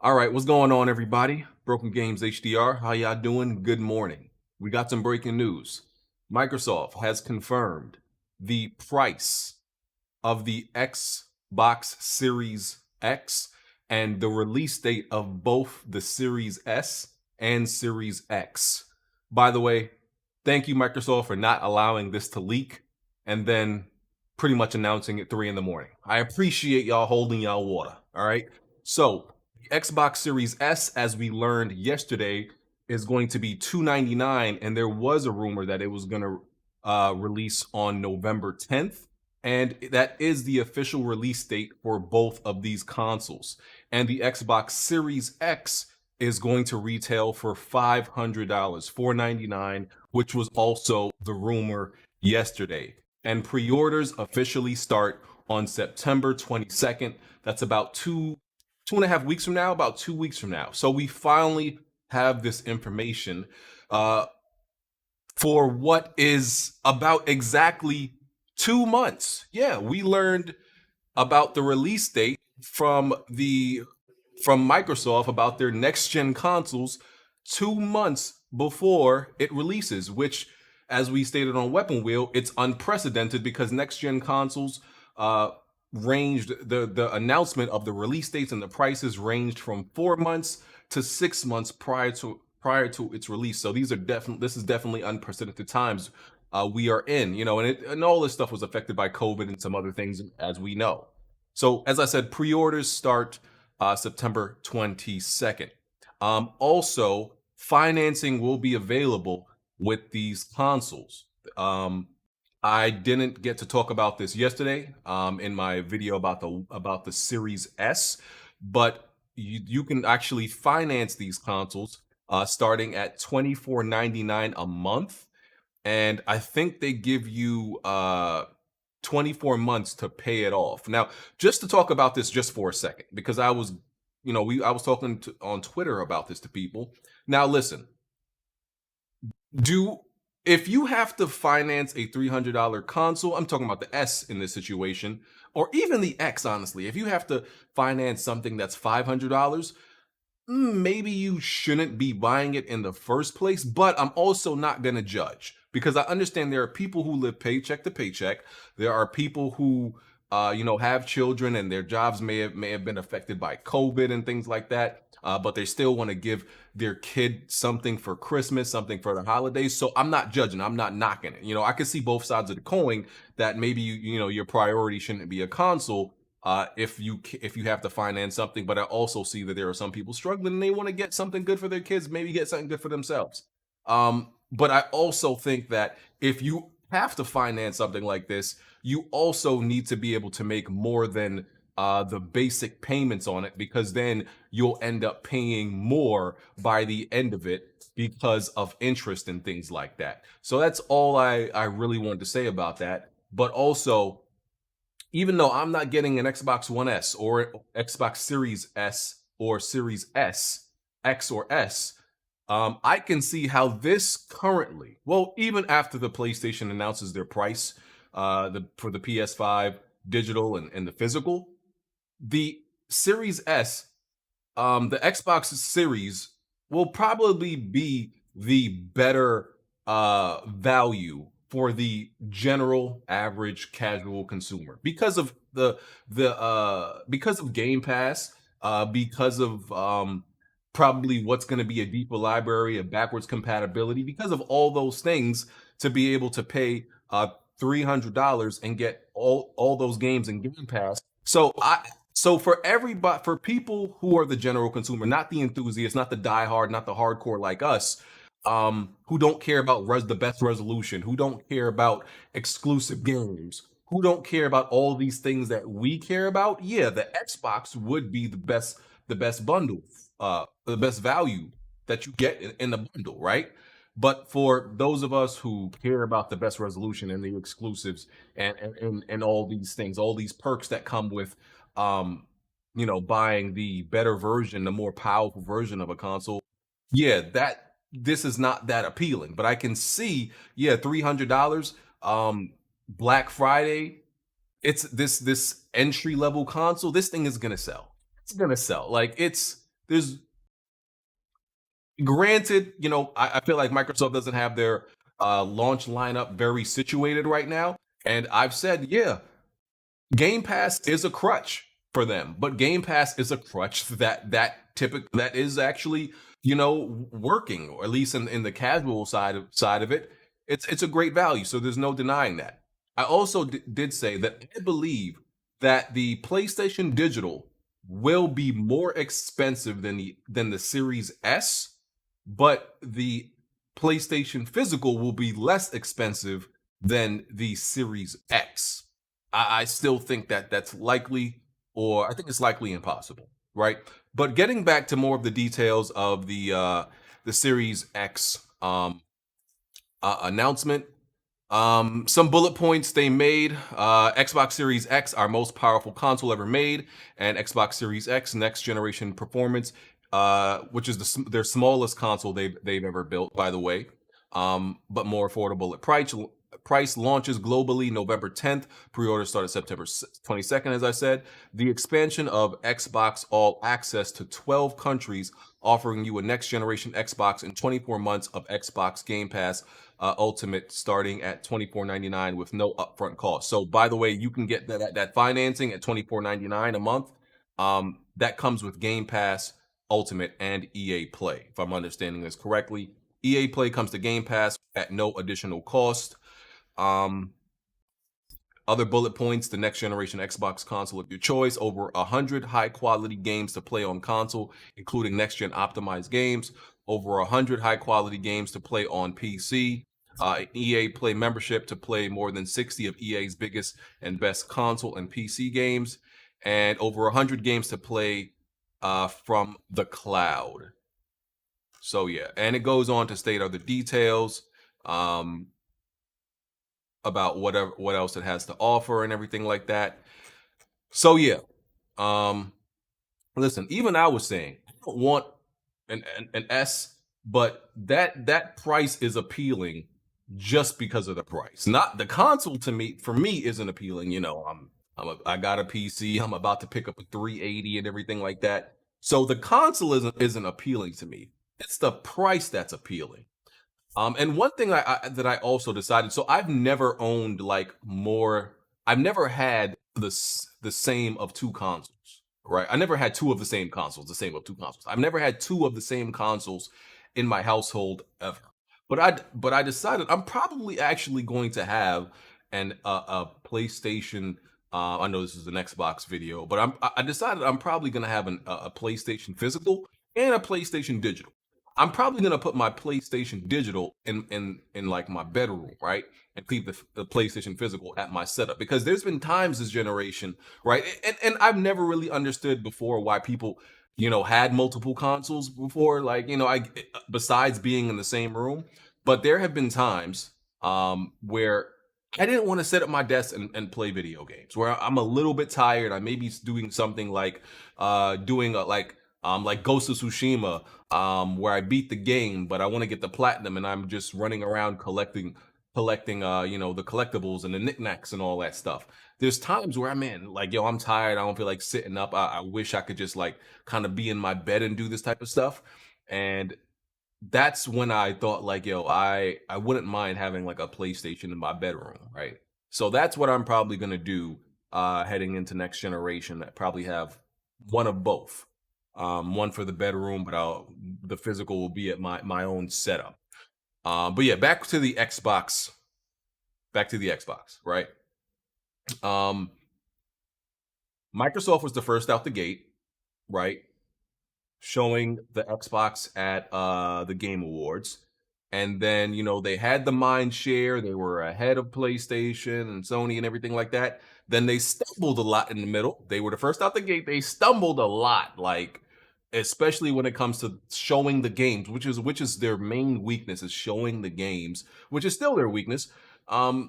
All right, what's going on, everybody? Broken Games HDR, how y'all doing? Good morning. We got some breaking news. Microsoft has confirmed the price of the Xbox Series X and the release date of both the Series S and Series X. By the way, thank you, Microsoft, for not allowing this to leak and then pretty much announcing it 3 in the morning. I appreciate y'all holding y'all water. All right. So, the Xbox Series S, as we learned yesterday, is going to be $299, and there was a rumor that it was going to release on November 10th. And that is the official release date for both of these consoles. And the Xbox Series X is going to retail for $500, $499, which was also the rumor yesterday. And pre-orders officially start on September 22nd. That's about two and a half weeks from now, about 2 weeks from now. So we finally have this information for what is about exactly 2 months. Yeah, we learned about the release date from Microsoft about their next gen consoles 2 months before it releases, which, as we stated on Weapon Wheel, it's unprecedented because next gen consoles ranged the announcement of the release dates and the prices ranged from 4 months to 6 months prior to its release. So this is definitely unprecedented times we are in, and all this stuff was affected by COVID and some other things, as we know. So, as I said, pre-orders start September 22nd. Also, financing will be available with these consoles. I didn't get to talk about this yesterday in my video about the Series S, but you can actually finance these consoles starting at $24.99 a month, and I think they give you 24 months to pay it off. Now, just to talk about this just for a second, because I was talking on Twitter about this to people. Now, listen, do if you have to finance a $300 console, I'm talking about the S in this situation, or even the X, honestly, if you have to finance something that's $500, maybe you shouldn't be buying it in the first place. But I'm also not going to judge, because I understand there are people who live paycheck to paycheck. There are people who have children and their jobs may have been affected by COVID and things like that, but they still want to give their kid something for Christmas, something for the holidays. So I'm not judging, I'm not knocking it. I can see both sides of the coin, that maybe your priority shouldn't be a console if you have to finance something. But I also see that there are some people struggling and they want to get something good for their kids, maybe get something good for themselves. But I also think that if you have to finance something like this, you also need to be able to make more than the basic payments on it, because then you'll end up paying more by the end of it because of interest and things like that. So that's all I really wanted to say about that. But also, even though I'm not getting an Xbox One S or Xbox Series S or Series S, X or S, I can see how this currently, well, even after the PlayStation announces their price for the PS5 digital and the physical, the Series S, the Xbox Series will probably be the better value for the general average casual consumer, because of because of Game Pass, because of probably what's going to be a deeper library, a backwards compatibility, because of all those things, to be able to pay $300 and get all those games in Game Pass. So for everybody, for people who are the general consumer, not the enthusiasts, not the diehard, not the hardcore like us, who don't care about the best resolution, who don't care about exclusive games, who don't care about all these things that we care about, yeah, the Xbox would be the best bundle, the best value that you get in the bundle, right? But for those of us who care about the best resolution and the exclusives and all these things, all these perks that come with buying the better version, the more powerful version of a console, yeah, that this is not that appealing. But I can see, yeah, $300, Black Friday, it's this entry level console. This thing is gonna sell. It's gonna sell. Like, there's granted, I feel like Microsoft doesn't have their launch lineup very situated right now. And I've said, yeah, Game Pass is a crutch for them, but Game Pass is a crutch that is actually working, or at least in the casual side of it. It's a great value, so there's no denying that. I also did say that I believe that the PlayStation Digital will be more expensive than the Series S, but the PlayStation Physical will be less expensive than the Series X. I still think that that's likely, or I think it's likely impossible, right? But getting back to more of the details of the Series X announcement, some bullet points they made: Xbox Series X, our most powerful console ever made, and Xbox Series X, next generation performance, which is their smallest console they've ever built, by the way, but more affordable at price. Price launches globally November 10th. Pre-order started September 22nd, as I said. The expansion of Xbox All Access to 12 countries, offering you a next generation Xbox in 24 months of Xbox Game Pass Ultimate, starting at $24.99 with no upfront cost. So, by the way, you can get that financing at $24.99 a month. That comes with Game Pass Ultimate and EA Play, if I'm understanding this correctly. EA Play comes to Game Pass at no additional cost. Other bullet points: the next generation Xbox console of your choice, over 100 high quality games to play on console, including next gen optimized games, over 100 high quality games to play on PC, an EA Play membership to play more than 60 of EA's biggest and best console and PC games, and over 100 games to play from the cloud. So yeah, and it goes on to state other details about what else it has to offer and everything like that. So yeah, listen, even I was saying I don't want an S, but that price is appealing just because of the price. Not the console, to me, for me, isn't appealing. I got a PC. I'm about to pick up a 380 and everything like that. So the console isn't appealing to me. It's the price that's appealing. And one thing that I also decided, so I've never owned like more. I've never had the same of two consoles, right? I never had two of the same consoles, the same of two consoles. I've never had two of the same consoles in my household ever. But I decided I'm probably actually going to have a PlayStation. I know this is an Xbox video, but I decided I'm probably going to have a PlayStation physical and a PlayStation digital. I'm probably gonna put my PlayStation Digital in like my bedroom, right, and keep the PlayStation Physical at my setup, because there's been times this generation, right, and I've never really understood before why people, had multiple consoles before, like, I besides being in the same room, but there have been times where I didn't want to sit at my desk and play video games, where I'm a little bit tired. I may be doing something like doing a like Ghost of Tsushima, where I beat the game, but I want to get the platinum, and I'm just running around collecting, the collectibles and the knickknacks and all that stuff. There's times where I'm in, like, yo, I'm tired. I don't feel like sitting up. I wish I could just like kind of be in my bed and do this type of stuff. And that's when I thought, like, yo, I wouldn't mind having like a PlayStation in my bedroom, right? So that's what I'm probably gonna do heading into next generation. That probably have one of both, one for the bedroom, but the physical will be at my own setup. But yeah, back to the Xbox. Back to the Xbox, right? Um, Microsoft was the first out the gate, right? Showing the Xbox at the Game Awards. And then, they had the mind share. They were ahead of PlayStation and Sony and everything like that. Then they stumbled a lot in the middle. They were the first out the gate. They stumbled a lot, like, especially when it comes to showing the games, which is their main weakness, is showing the games, which is still their weakness,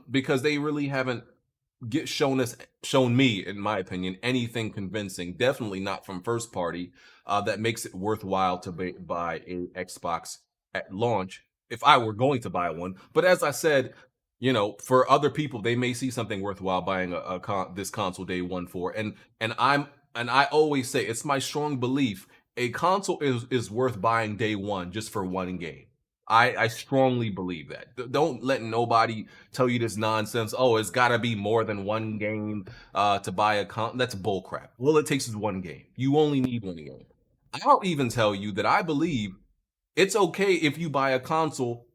because they really haven't shown me, in my opinion, anything convincing. Definitely not from first party that makes it worthwhile to buy a Xbox at launch, if I were going to buy one. But as I said, for other people, they may see something worthwhile buying this console day one for. And I always say, it's my strong belief, a console is worth buying day one just for one game. I strongly believe that. Don't let nobody tell you this nonsense. Oh, it's got to be more than one game to buy a con. That's bullcrap. All it takes is one game. You only need one game. I'll even tell you that I believe it's okay if you buy a console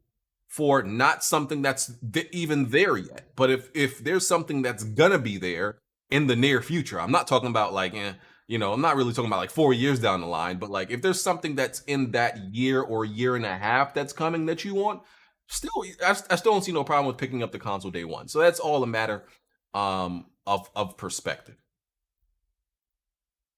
for not something that's even there yet. But if there's something that's gonna be there in the near future, I'm not talking about like, I'm not really talking about like 4 years down the line, but like if there's something that's in that year or year and a half that's coming that you want, still, I still don't see no problem with picking up the console day one. So that's all a matter of perspective.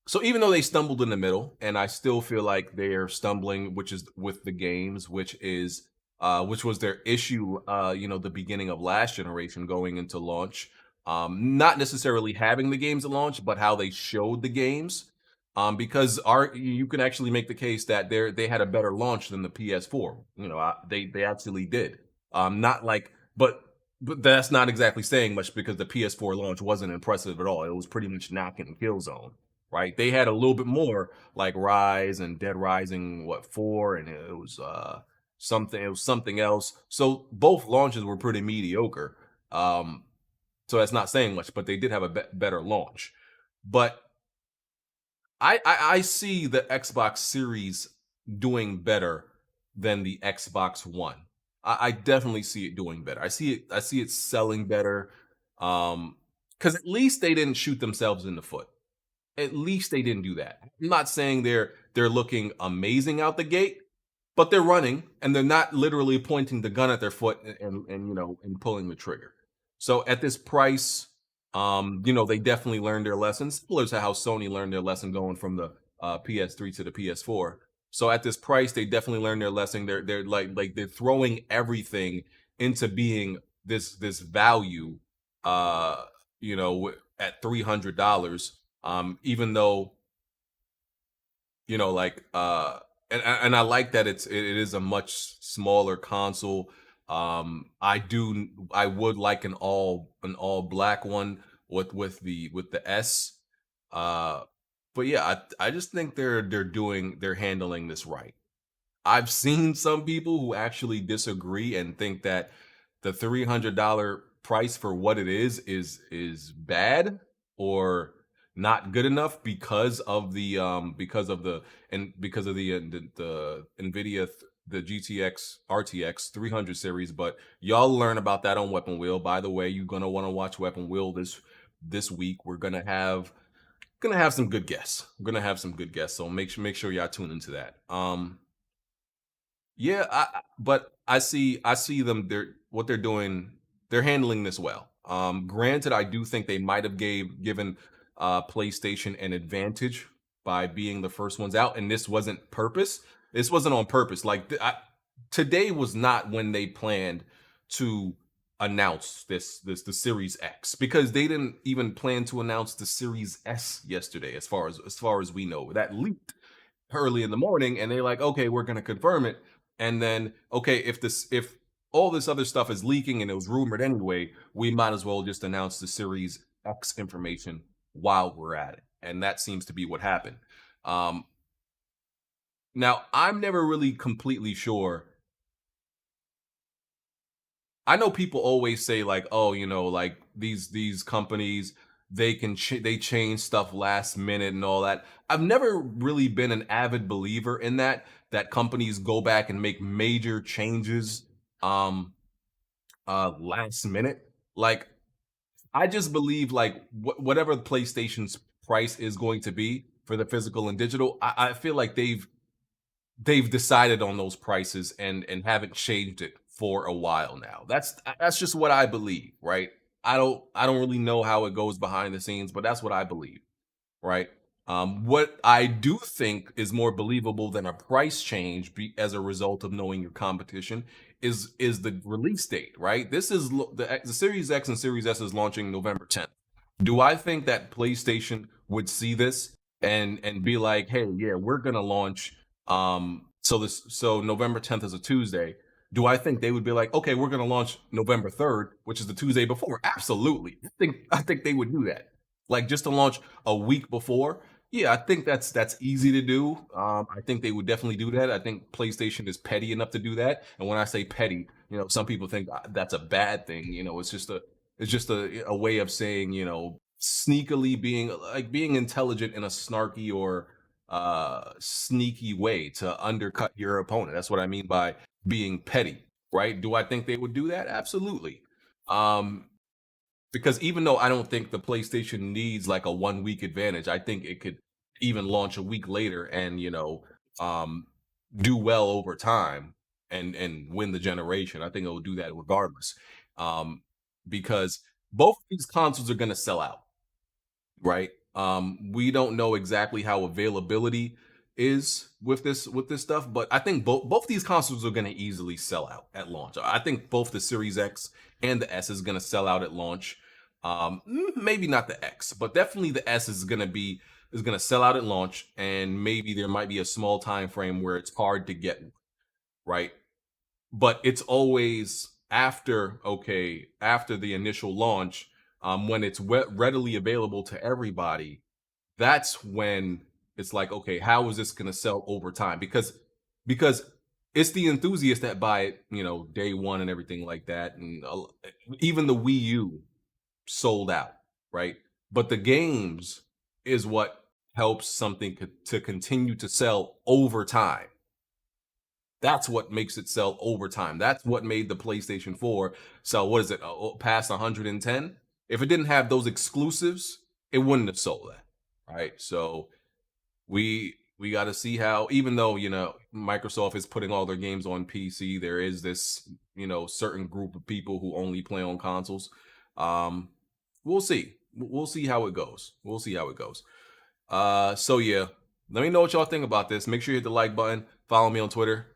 So even though they stumbled in the middle, and I still feel like they're stumbling, which is with the games, which was their issue, the beginning of last generation going into launch. Not necessarily having the games at launch, but how they showed the games. Because you can actually make the case that they had a better launch than the PS4. They actually did. Not like, but that's not exactly saying much because the PS4 launch wasn't impressive at all. It was pretty much knocking Killzone, right? They had a little bit more like Rise and Dead Rising, what 4, and it was something. It was something else. So both launches were pretty mediocre. So that's not saying much, but they did have a better launch. But I see the Xbox Series doing better than the Xbox One. I definitely see it doing better. I see it selling better. Because at least they didn't shoot themselves in the foot. At least they didn't do that. I'm not saying they're looking amazing out the gate, but they're running and they're not literally pointing the gun at their foot and pulling the trigger. So at this price, they definitely learned their lessons, similar to how Sony learned their lesson going from the PS3 to the PS4. So at this price, they definitely learned their lesson. They're like they're throwing everything into being this value, at $300. Even though like and I like that it is a much smaller console. I would like an all black one with the S. Uh, but yeah, I just think they're handling this right. I've seen some people who actually disagree and think that the $300 price for what it is bad or not good enough because of the Nvidia the GTX RTX 300 series. But y'all learn about that on Weapon Wheel. By the way, you're gonna want to watch Weapon Wheel this week. We're gonna have some good guests. We're gonna have some good guests. So make sure y'all tune into that. Yeah, but I see them. What they're doing. They're handling this well. Granted, I do think they might have given PlayStation an advantage by being the first ones out, and this wasn't purpose. This wasn't on purpose. Like today was not when they planned to announce the Series X, because they didn't even plan to announce the Series S yesterday. As far as we know, that leaked early in the morning, and they're like, okay, we're gonna confirm it, and then okay, if all this other stuff is leaking and it was rumored anyway, we might as well just announce the Series X information while we're at it, and that seems to be what happened. Um, Now I'm never really completely sure. I know people always say like, oh, like these companies, they change stuff last minute and all that. I've never really been an avid believer in that companies go back and make major changes um last minute. Like I just believe like whatever PlayStation's price is going to be for the physical and digital, I feel like they've decided on those prices and haven't changed it for a while now. That's just what I believe, right? I don't really know how it goes behind the scenes, but that's what I believe, right? What I do think is more believable than a price change as a result of knowing your competition is the release date, right? This is the Series X and Series S is launching November 10th. Do I think that PlayStation would see this and be like, "Hey, yeah, we're gonna launch so November 10th is a Tuesday." Do I think they would be like, "Okay, we're gonna launch November 3rd, which is the Tuesday before?" Absolutely. I think they would do that. Like just to launch a week before. Yeah, I think that's easy to do. I think they would definitely do that. I think PlayStation is petty enough to do that. And when I say petty, some people think that's a bad thing. It's just a way of saying, sneakily being intelligent in a snarky or sneaky way to undercut your opponent. That's what I mean by being petty, right? Do I think they would do that? Absolutely. Um, because even though I don't think the PlayStation needs like a 1 week advantage, I think it could even launch a week later and um, do well over time and win the generation. I think it will do that regardless, um, because both of these consoles are going to sell out, right? We don't know exactly how availability is with this stuff, but I think both these consoles are going to easily sell out at launch. I think both the Series X and the S is going to sell out at launch. Maybe not the X, but definitely the S is going to sell out at launch, and maybe there might be a small time frame where it's hard to get, right? But it's always after the initial launch, when it's readily available to everybody. That's when it's like, okay, how is this going to sell over time? Because it's the enthusiasts that buy it, day one and everything like that, and even the Wii U sold out, right? But the games is what helps something to continue to sell over time. That's what makes it sell over time. That's what made the PlayStation 4 sell, what is it, past 110? If it didn't have those exclusives, it wouldn't have sold that. Right? So we got to see how, even though, Microsoft is putting all their games on PC, there is this, certain group of people who only play on consoles. Um we'll see. We'll see how it goes. We'll see how it goes. So yeah, let me know what y'all think about this. Make sure you hit the like button, follow me on Twitter,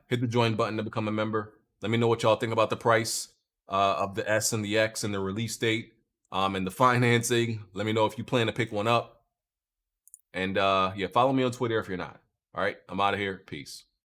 hit the join button to become a member. Let me know what y'all think about the price of the S and the X and the release date, and the financing. Let me know if you plan to pick one up. And yeah, follow me on Twitter if you're not. All right, I'm out of here. Peace.